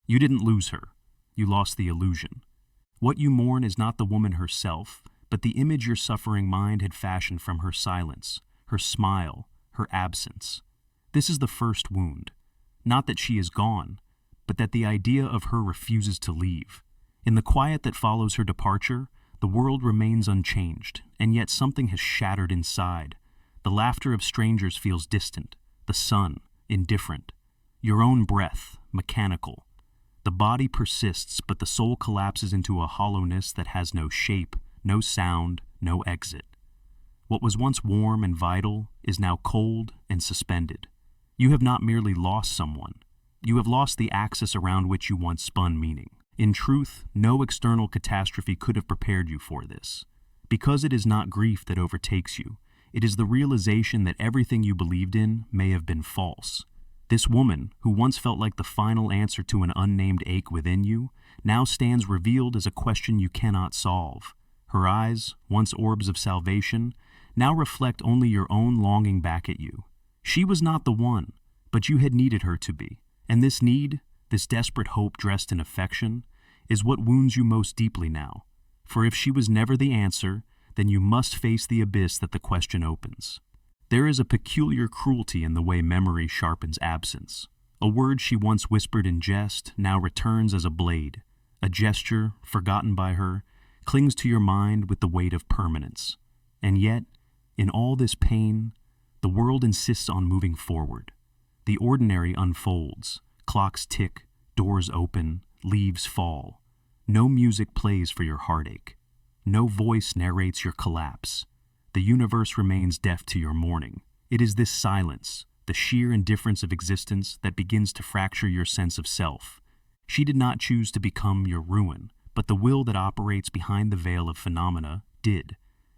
You didn't lose her. You lost the illusion. What you mourn is not the woman herself, but the image your suffering mind had fashioned from her silence, her smile, her absence. This is the first wound. Not that she is gone, but that the idea of her refuses to leave. In the quiet that follows her departure, the world remains unchanged, and yet something has shattered inside. The laughter of strangers feels distant, the sun, indifferent. Your own breath, mechanical. The body persists, but the soul collapses into a hollowness that has no shape, no sound, no exit. What was once warm and vital is now cold and suspended. You have not merely lost someone. You have lost the axis around which you once spun meaning. In truth, no external catastrophe could have prepared you for this. Because it is not grief that overtakes you, it is the realization that everything you believed in may have been false. This woman, who once felt like the final answer to an unnamed ache within you, now stands revealed as a question you cannot solve. Her eyes, once orbs of salvation, now reflect only your own longing back at you. She was not the one, but you had needed her to be. And this need, this desperate hope dressed in affection, is what wounds you most deeply now. For if she was never the answer, then you must face the abyss that the question opens. There is a peculiar cruelty in the way memory sharpens absence. A word she once whispered in jest now returns as a blade. A gesture, forgotten by her, clings to your mind with the weight of permanence. And yet, in all this pain, the world insists on moving forward. The ordinary unfolds. Clocks tick, doors open, leaves fall. No music plays for your heartache. No voice narrates your collapse. The universe remains deaf to your mourning. It is this silence, the sheer indifference of existence, that begins to fracture your sense of self. She did not choose to become your ruin, but the will that operates behind the veil of phenomena did.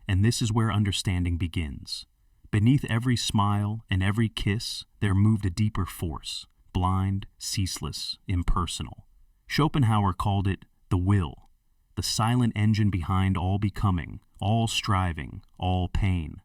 And this is where understanding begins. Beneath every smile and every kiss, there moved a deeper force, blind, ceaseless, impersonal. Schopenhauer called it the will, the silent engine behind all becoming, all striving, all pain.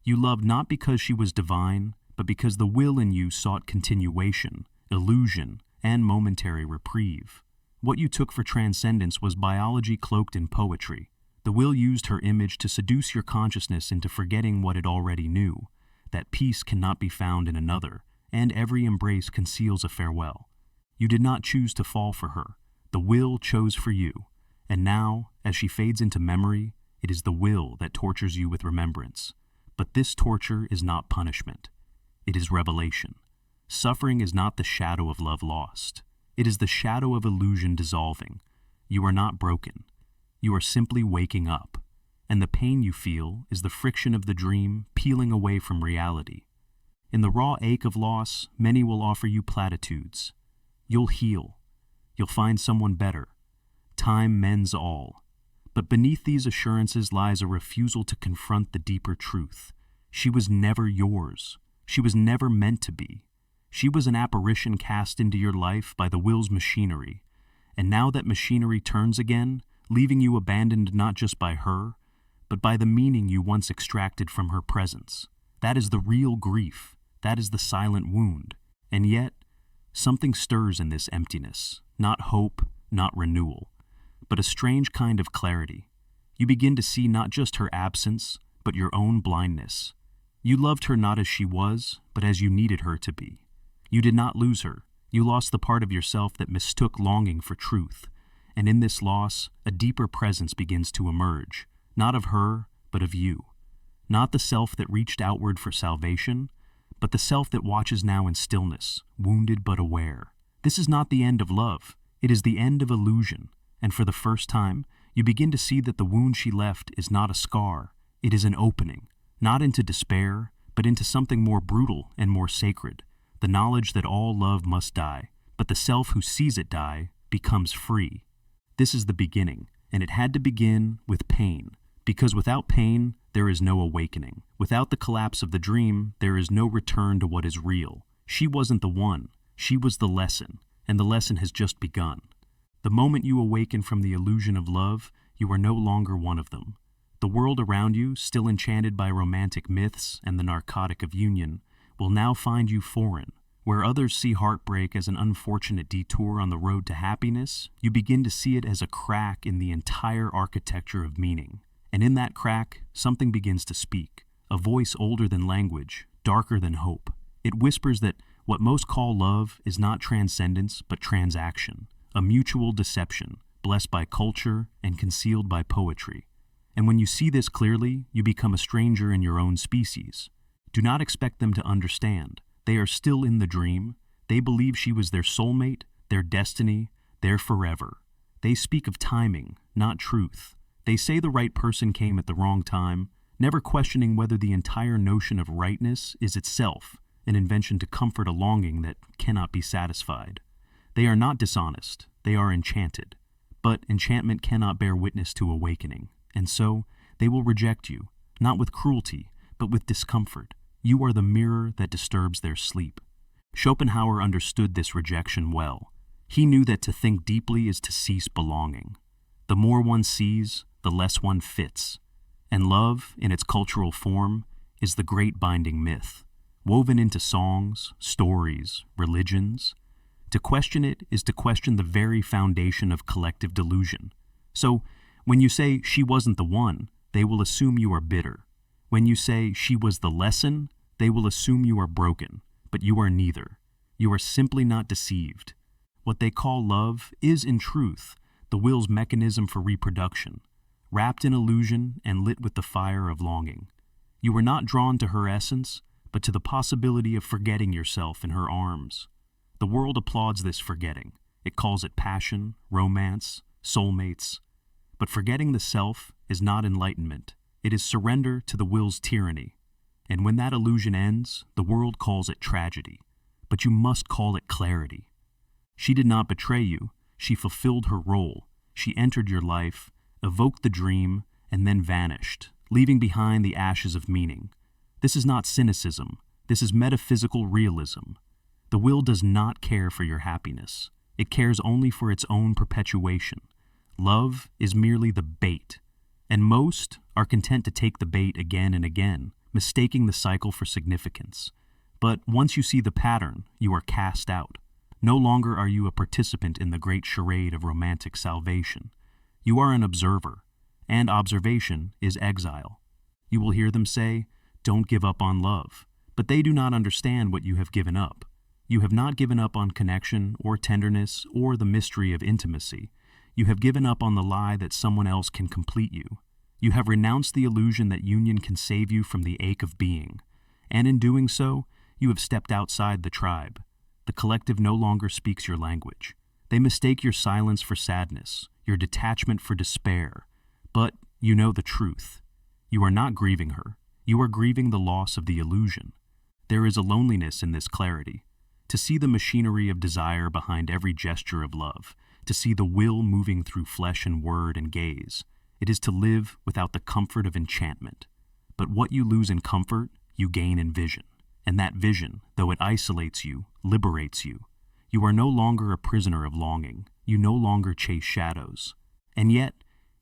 You loved not because she was divine, but because the will in you sought continuation, illusion, and momentary reprieve. What you took for transcendence was biology cloaked in poetry. The will used her image to seduce your consciousness into forgetting what it already knew, that peace cannot be found in another, and every embrace conceals a farewell. You did not choose to fall for her. The will chose for you. And now, as she fades into memory, it is the will that tortures you with remembrance. But this torture is not punishment. It is revelation. Suffering is not the shadow of love lost. It is the shadow of illusion dissolving. You are not broken. You are simply waking up. And the pain you feel is the friction of the dream peeling away from reality. In the raw ache of loss, many will offer you platitudes. You'll heal. You'll find someone better. Time mends all. But beneath these assurances lies a refusal to confront the deeper truth. She was never yours. She was never meant to be. She was an apparition cast into your life by the will's machinery. And now that machinery turns again, leaving you abandoned not just by her, but by the meaning you once extracted from her presence. That is the real grief. That is the silent wound. And yet, something stirs in this emptiness. Not hope, not renewal, but a strange kind of clarity. You begin to see not just her absence, but your own blindness. You loved her not as she was, but as you needed her to be. You did not lose her. You lost the part of yourself that mistook longing for truth. And in this loss, a deeper presence begins to emerge, not of her, but of you. Not the self that reached outward for salvation, but the self that watches now in stillness, wounded but aware. This is not the end of love. It is the end of illusion. And for the first time, you begin to see that the wound she left is not a scar. It is an opening, not into despair, but into something more brutal and more sacred. The knowledge that all love must die, but the self who sees it die becomes free. This is the beginning, and it had to begin with pain, because without pain, there is no awakening. Without the collapse of the dream, there is no return to what is real. She wasn't the one. She was the lesson, and the lesson has just begun. The moment you awaken from the illusion of love, you are no longer one of them. The world around you, still enchanted by romantic myths and the narcotic of union, will now find you foreign. Where others see heartbreak as an unfortunate detour on the road to happiness, you begin to see it as a crack in the entire architecture of meaning. And in that crack, something begins to speak, a voice older than language, darker than hope. It whispers that what most call love is not transcendence but transaction, a mutual deception, blessed by culture and concealed by poetry. And when you see this clearly, you become a stranger in your own species. Do not expect them to understand. They are still in the dream. They believe she was their soulmate, their destiny, their forever. They speak of timing, not truth. They say the right person came at the wrong time, never questioning whether the entire notion of rightness is itself an invention to comfort a longing that cannot be satisfied. They are not dishonest. They are enchanted. But enchantment cannot bear witness to awakening, and so they will reject you, not with cruelty, but with discomfort. You are the mirror that disturbs their sleep. Schopenhauer understood this rejection well. He knew that to think deeply is to cease belonging. The more one sees, the less one fits. And love, in its cultural form, is the great binding myth, woven into songs, stories, religions. To question it is to question the very foundation of collective delusion. So, when you say she wasn't the one, they will assume you are bitter. When you say she was the lesson, they will assume you are broken, but you are neither. You are simply not deceived. What they call love is, in truth, the will's mechanism for reproduction, wrapped in illusion and lit with the fire of longing. You are not drawn to her essence, but to the possibility of forgetting yourself in her arms. The world applauds this forgetting. It calls it passion, romance, soulmates. But forgetting the self is not enlightenment. It is surrender to the will's tyranny. And when that illusion ends, the world calls it tragedy. But you must call it clarity. She did not betray you. She fulfilled her role. She entered your life, evoked the dream, and then vanished, leaving behind the ashes of meaning. This is not cynicism. This is metaphysical realism. The will does not care for your happiness. It cares only for its own perpetuation. Love is merely the bait, and most are content to take the bait again and again, mistaking the cycle for significance. But once you see the pattern, you are cast out. No longer are you a participant in the great charade of romantic salvation. You are an observer, and observation is exile. You will hear them say, "Don't give up on love," but they do not understand what you have given up. You have not given up on connection or tenderness or the mystery of intimacy. You have given up on the lie that someone else can complete you. You have renounced the illusion that union can save you from the ache of being. And in doing so, you have stepped outside the tribe. The collective no longer speaks your language. They mistake your silence for sadness, your detachment for despair. But you know the truth. You are not grieving her. You are grieving the loss of the illusion. There is a loneliness in this clarity. To see the machinery of desire behind every gesture of love, to see the will moving through flesh and word and gaze, it is to live without the comfort of enchantment. But what you lose in comfort, you gain in vision. And that vision, though it isolates you, liberates you. You are no longer a prisoner of longing. You no longer chase shadows. And yet,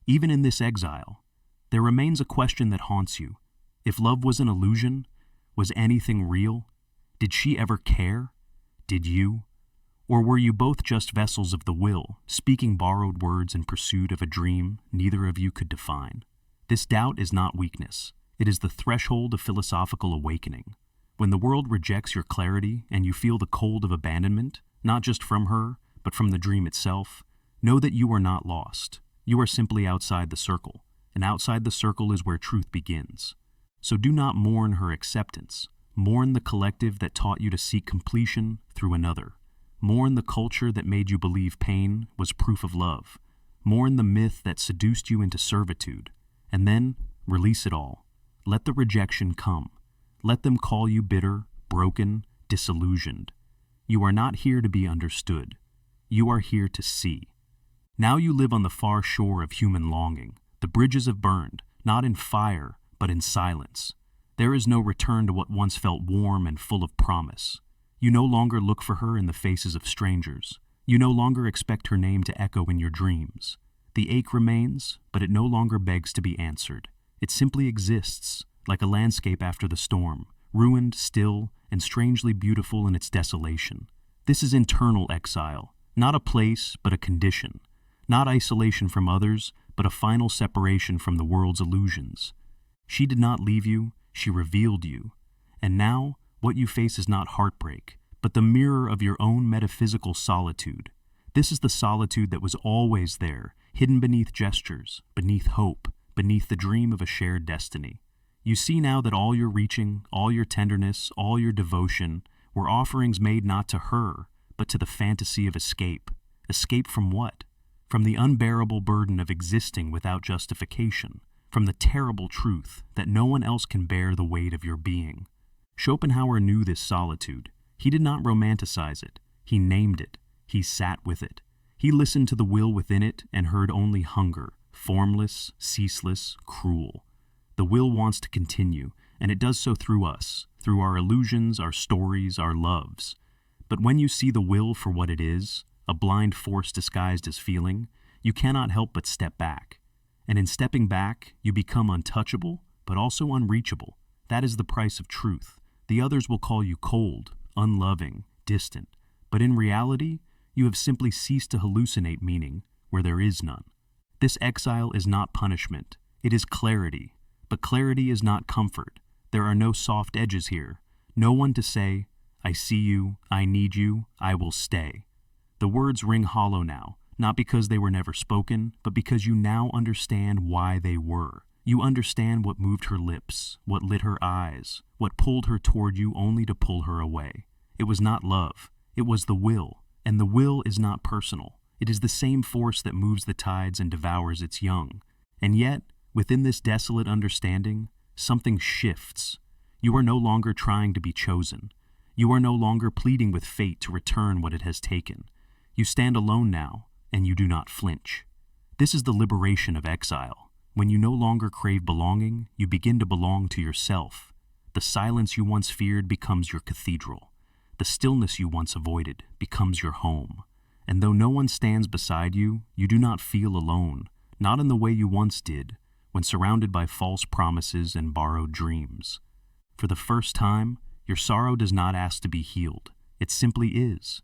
even in this exile, there remains a question that haunts you. If love was an illusion, was anything real? Did she ever care? Did you? Or were you both just vessels of the will, speaking borrowed words in pursuit of a dream neither of you could define? This doubt is not weakness. It is the threshold of philosophical awakening. When the world rejects your clarity and you feel the cold of abandonment, not just from her, but from the dream itself, know that you are not lost. You are simply outside the circle, and outside the circle is where truth begins. So do not mourn her acceptance. Mourn the collective that taught you to seek completion through another. Mourn the culture that made you believe pain was proof of love. Mourn the myth that seduced you into servitude. And then release it all. Let the rejection come. Let them call you bitter, broken, disillusioned. You are not here to be understood. You are here to see. Now you live on the far shore of human longing. The bridges have burned, not in fire, but in silence. There is no return to what once felt warm and full of promise. You no longer look for her in the faces of strangers. You no longer expect her name to echo in your dreams. The ache remains, but it no longer begs to be answered. It simply exists, like a landscape after the storm, ruined, still, and strangely beautiful in its desolation. This is internal exile, not a place, but a condition. Not isolation from others, but a final separation from the world's illusions. She did not leave you, she revealed you. And now, what you face is not heartbreak, but the mirror of your own metaphysical solitude. This is the solitude that was always there, hidden beneath gestures, beneath hope, beneath the dream of a shared destiny. You see now that all your reaching, all your tenderness, all your devotion were offerings made not to her, but to the fantasy of escape. Escape from what? From the unbearable burden of existing without justification, from the terrible truth that no one else can bear the weight of your being. Schopenhauer knew this solitude. He did not romanticize it. He named it. He sat with it. He listened to the will within it and heard only hunger, formless, ceaseless, cruel. The will wants to continue, and it does so through us, through our illusions, our stories, our loves. But when you see the will for what it is, a blind force disguised as feeling, you cannot help but step back. And in stepping back, you become untouchable, but also unreachable. That is the price of truth. The others will call you cold, unloving, distant. But in reality, you have simply ceased to hallucinate meaning where there is none. This exile is not punishment. It is clarity. But clarity is not comfort. There are no soft edges here. No one to say, I see you, I need you, I will stay. The words ring hollow now, not because they were never spoken, but because you now understand why they were. You understand what moved her lips, what lit her eyes, what pulled her toward you only to pull her away. It was not love, it was the will, and the will is not personal. It is the same force that moves the tides and devours its young. And yet, within this desolate understanding, something shifts. You are no longer trying to be chosen. You are no longer pleading with fate to return what it has taken. You stand alone now, and you do not flinch. This is the liberation of exile. When you no longer crave belonging, you begin to belong to yourself. The silence you once feared becomes your cathedral. The stillness you once avoided becomes your home. And though no one stands beside you, you do not feel alone, not in the way you once did, when surrounded by false promises and borrowed dreams. For the first time, your sorrow does not ask to be healed. It simply is.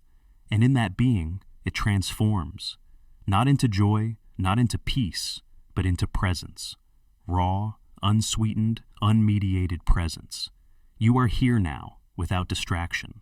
And in that being, it transforms, not into joy, not into peace, but into presence. Raw, unsweetened, unmediated presence. You are here now, without distraction.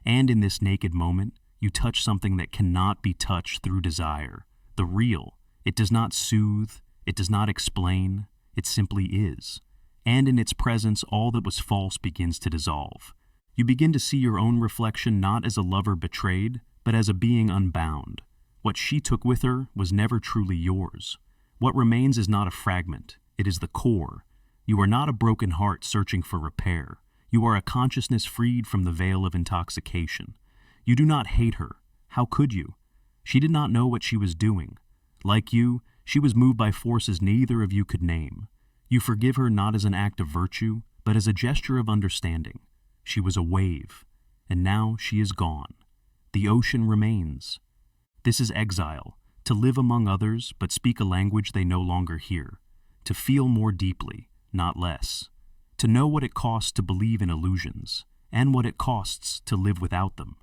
And in this naked moment, you touch something that cannot be touched through desire. The real. It does not soothe, it does not explain, it simply is. And in its presence, all that was false begins to dissolve. You begin to see your own reflection not as a lover betrayed, but as a being unbound. What she took with her was never truly yours. What remains is not a fragment, it is the core. You are not a broken heart searching for repair. You are a consciousness freed from the veil of intoxication. You do not hate her. How could you? She did not know what she was doing. Like you, she was moved by forces neither of you could name. You forgive her not as an act of virtue, but as a gesture of understanding. She was a wave, and now she is gone. The ocean remains. This is exile, to live among others but speak a language they no longer hear, to feel more deeply, not less, to know what it costs to believe in illusions, and what it costs to live without them.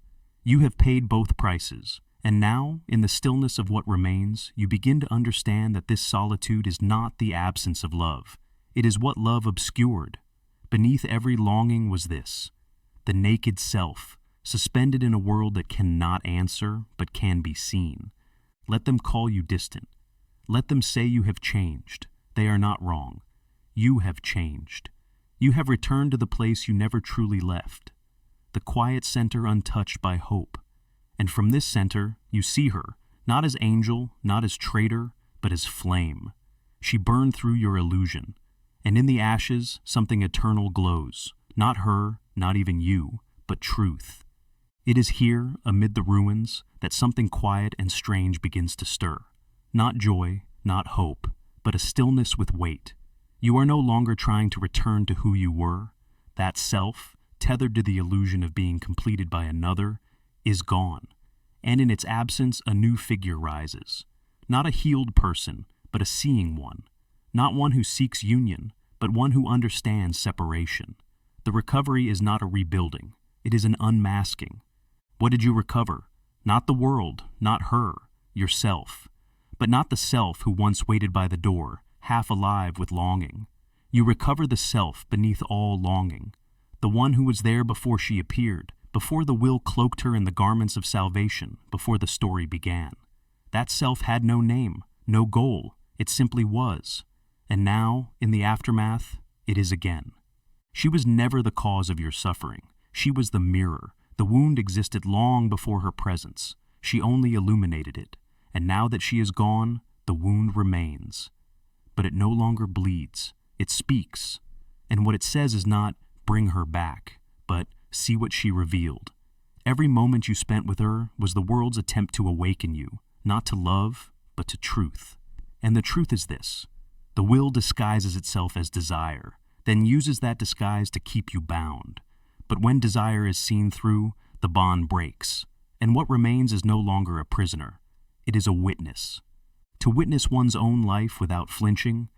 You have paid both prices, and now, in the stillness of what remains, you begin to understand that this solitude is not the absence of love. It is what love obscured. Beneath every longing was this, the naked self, suspended in a world that cannot answer, but can be seen. Let them call you distant. Let them say you have changed. They are not wrong. You have changed. You have returned to the place you never truly left, the quiet center untouched by hope. And from this center, you see her, not as angel, not as traitor, but as flame. She burned through your illusion, and in the ashes, something eternal glows. Not her, not even you, but truth. It is here, amid the ruins, that something quiet and strange begins to stir. Not joy, not hope, but a stillness with weight. You are no longer trying to return to who you were. That self, tethered to the illusion of being completed by another, is gone. And in its absence, a new figure rises. Not a healed person, but a seeing one. Not one who seeks union, but one who understands separation. The recovery is not a rebuilding. It is an unmasking. What did you recover? Not the world, not her, yourself. But not the self who once waited by the door, half alive with longing. You recover the self beneath all longing, the one who was there before she appeared, before the will cloaked her in the garments of salvation, before the story began. That self had no name, no goal, it simply was. And now, in the aftermath, it is again. She was never the cause of your suffering. She was the mirror. The wound existed long before her presence. She only illuminated it. And now that she is gone, the wound remains. But it no longer bleeds. It speaks. And what it says is not, bring her back, but see what she revealed. Every moment you spent with her was the world's attempt to awaken you, not to love, but to truth. And the truth is this: the will disguises itself as desire, then uses that disguise to keep you bound. But when desire is seen through, the bond breaks, and what remains is no longer a prisoner. It is a witness. To witness one's own life without flinching,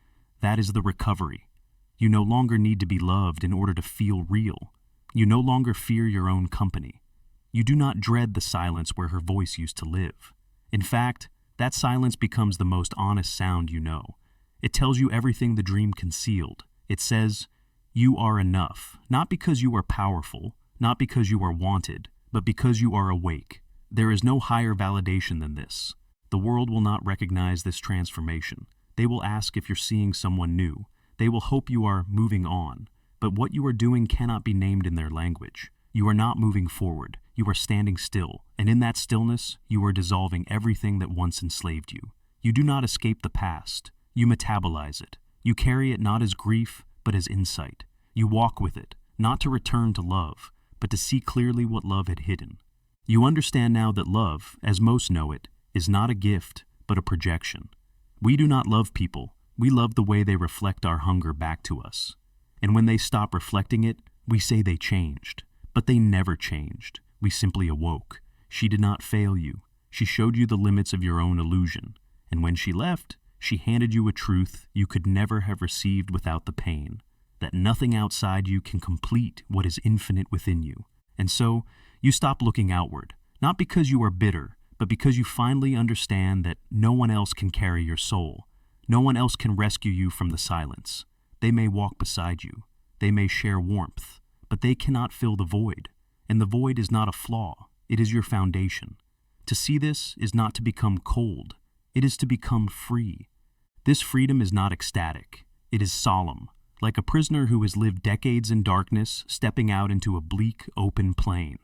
that is the recovery. You no longer need to be loved in order to feel real. You no longer fear your own company. You do not dread the silence where her voice used to live. In fact, that silence becomes the most honest sound you know. It tells you everything the dream concealed. It says, you are enough, not because you are powerful, not because you are wanted, but because you are awake. There is no higher validation than this. The world will not recognize this transformation. They will ask if you're seeing someone new. They will hope you are moving on. But what you are doing cannot be named in their language. You are not moving forward. You are standing still, and in that stillness, you are dissolving everything that once enslaved you. You do not escape the past. You metabolize it. You carry it not as grief, but as insight. You walk with it, not to return to love, but to see clearly what love had hidden. You understand now that love, as most know it, is not a gift, but a projection. We do not love people. We love the way they reflect our hunger back to us. And when they stop reflecting it, we say they changed. But they never changed. We simply awoke. She did not fail you. She showed you the limits of your own illusion. And when she left, she handed you a truth you could never have received without the pain, that nothing outside you can complete what is infinite within you. And so, you stop looking outward, not because you are bitter, but because you finally understand that no one else can carry your soul. No one else can rescue you from the silence. They may walk beside you. They may share warmth, but they cannot fill the void. And the void is not a flaw. It is your foundation. To see this is not to become cold. It is to become free. This freedom is not ecstatic. It is solemn, like a prisoner who has lived decades in darkness stepping out into a bleak, open plain.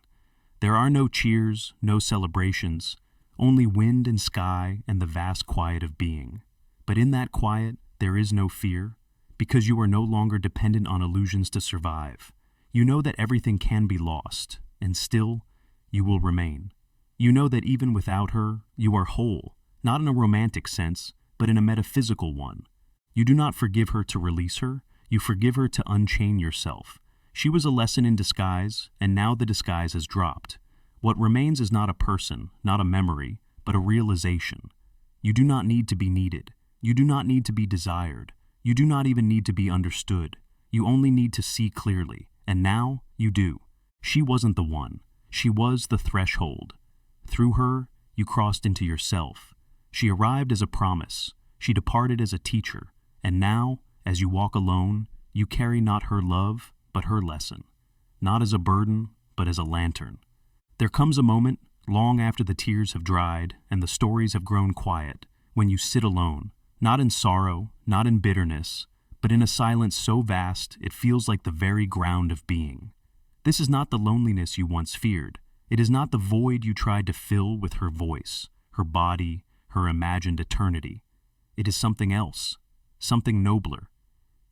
There are no cheers, no celebrations, only wind and sky and the vast quiet of being. But in that quiet, there is no fear, because you are no longer dependent on illusions to survive. You know that everything can be lost, and still, you will remain. You know that even without her, you are whole, not in a romantic sense, but in a metaphysical one. You do not forgive her to release her, you forgive her to unchain yourself. She was a lesson in disguise, and now the disguise has dropped. What remains is not a person, not a memory, but a realization. You do not need to be needed. You do not need to be desired. You do not even need to be understood. You only need to see clearly, and now you do. She wasn't the one. She was the threshold. Through her, you crossed into yourself. She arrived as a promise. She departed as a teacher. And now, as you walk alone, you carry not her love, but her lesson. Not as a burden, but as a lantern. There comes a moment, long after the tears have dried and the stories have grown quiet, when you sit alone, not in sorrow, not in bitterness, but in a silence so vast it feels like the very ground of being. This is not the loneliness you once feared. It is not the void you tried to fill with her voice, her body, her imagined eternity. It is something else, something nobler.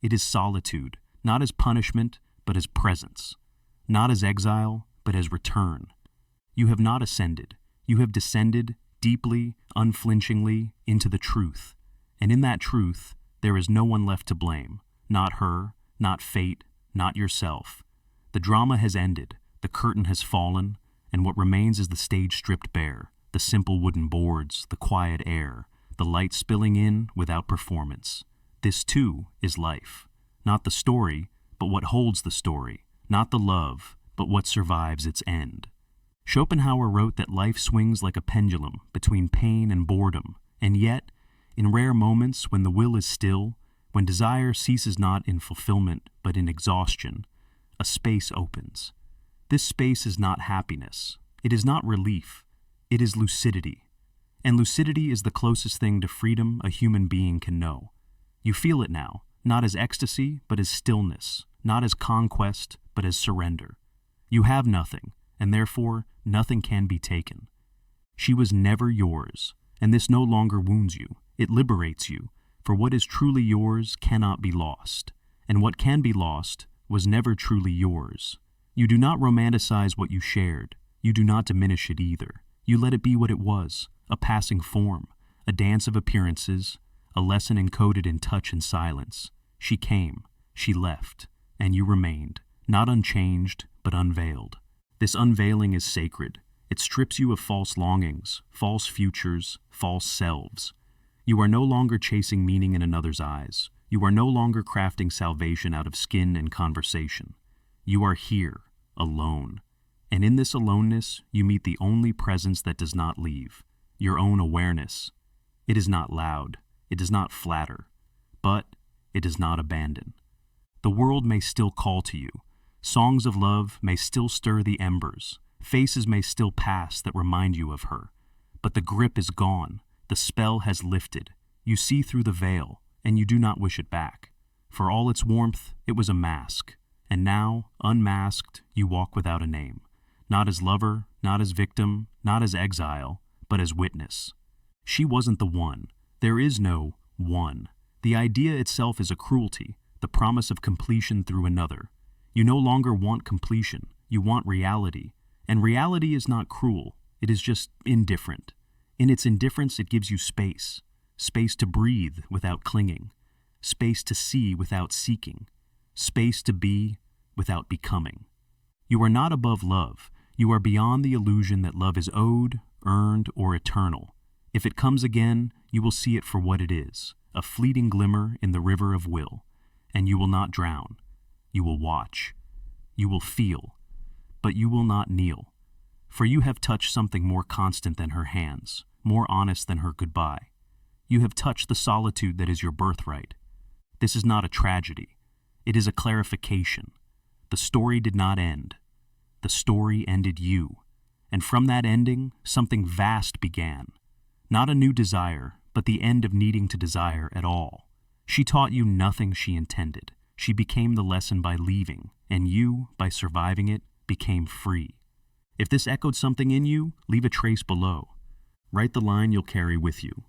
It is solitude, not as punishment, but as presence. Not as exile, but as return. You have not ascended. You have descended deeply, unflinchingly, into the truth. And in that truth, there is no one left to blame. Not her, not fate, not yourself. The drama has ended, the curtain has fallen, and what remains is the stage stripped bare, the simple wooden boards, the quiet air, the light spilling in without performance. This, too, is life. Not the story, but what holds the story, not the love, but what survives its end. Schopenhauer wrote that life swings like a pendulum between pain and boredom, and yet, in rare moments when the will is still, when desire ceases not in fulfillment but in exhaustion, a space opens. This space is not happiness. It is not relief. It is lucidity. And lucidity is the closest thing to freedom a human being can know. You feel it now, not as ecstasy, but as stillness, not as conquest, but as surrender. You have nothing, and therefore nothing can be taken. She was never yours, and this no longer wounds you. It liberates you, for what is truly yours cannot be lost, and what can be lost was never truly yours. You do not romanticize what you shared. You do not diminish it either. You let it be what it was, a passing form, a dance of appearances, a lesson encoded in touch and silence. She came, she left, and you remained, not unchanged, but unveiled. This unveiling is sacred. It strips you of false longings, false futures, false selves. You are no longer chasing meaning in another's eyes. You are no longer crafting salvation out of skin and conversation. You are here, alone. And in this aloneness, you meet the only presence that does not leave, your own awareness. It is not loud. It does not flatter. But it does not abandon. The world may still call to you. Songs of love may still stir the embers. Faces may still pass that remind you of her. But the grip is gone. The spell has lifted. You see through the veil, and you do not wish it back. For all its warmth, it was a mask. And now, unmasked, you walk without a name. Not as lover, not as victim, not as exile, but as witness. She wasn't the one. There is no one. The idea itself is a cruelty, the promise of completion through another. You no longer want completion. You want reality. And reality is not cruel. It is just indifferent. In its indifference, it gives you space. Space to breathe without clinging. Space to see without seeking. Space to be without becoming. You are not above love. You are beyond the illusion that love is owed, earned, or eternal. If it comes again, you will see it for what it is, a fleeting glimmer in the river of will. And you will not drown. You will watch. You will feel. But you will not kneel. For you have touched something more constant than her hands, more honest than her goodbye. You have touched the solitude that is your birthright. This is not a tragedy. It is a clarification. The story did not end. The story ended you. And from that ending, something vast began. Not a new desire, but the end of needing to desire at all. She taught you nothing she intended. She became the lesson by leaving, and you, by surviving it, became free. If this echoed something in you, leave a trace below. Write the line you'll carry with you.